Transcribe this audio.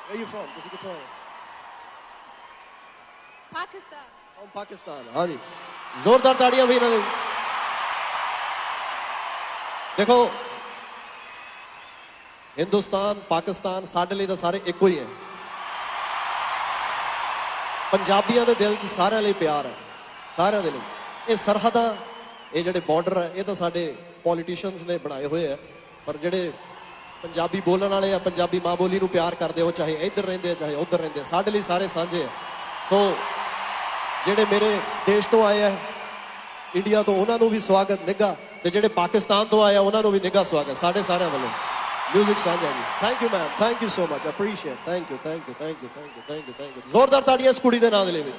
Where you from? ਤੁਸੀਂ ਕਿੱਥੋਂ ਆਏ? Pakistan. From Pakistan. हाँ जी, जोरदार ताड़ियां भी इन्होंने। देखो हिंदुस्तान पाकिस्तान साडे लिए तो सारे एको ही है। पंजाबियों के दिल च सारे लिए प्यार है, सारे दे लिए। ये सरहदां, ये जिहड़े बॉर्डर है, ये तो साडे पॉलिटिशियंस ने बनाए हुए है, पर जिहड़े पंजाबी बोलण वाले आ, पंजाबी माँ बोली नूं प्यार करदे हो, चाहे इधर रहिंदे चाहे उधर रहिंदे, साडे लिए सारे सांझे है। सो ਜਿਹੜੇ ਮੇਰੇ ਦੇਸ਼ ਤੋਂ ਆਏ ਆ ਇੰਡੀਆ ਤੋਂ, ਉਹਨਾਂ ਨੂੰ ਵੀ ਸਵਾਗਤ ਨਿੱਘਾ, ਤੇ ਜਿਹੜੇ ਪਾਕਿਸਤਾਨ ਤੋਂ ਆਏ ਆ ਉਹਨਾਂ ਨੂੰ ਵੀ ਨਿੱਘਾ ਸਵਾਗਤ ਸਾਡੇ ਸਾਰਿਆਂ ਵੱਲੋਂ। ਮਿਊਜ਼ਿਕ ਸਾਂਝਾ ਜੀ। Thank you ma'am, thank you so much, appreciate, thank you, thank you, thank you, thank you, thank you, thank you. ਜ਼ੋਰਦਾਰ ਤਾੜੀਆਂ ਇਸ ਕੁੜੀ ਦੇ ਨਾਂ ਦੇ ਲਈ ਵੀ।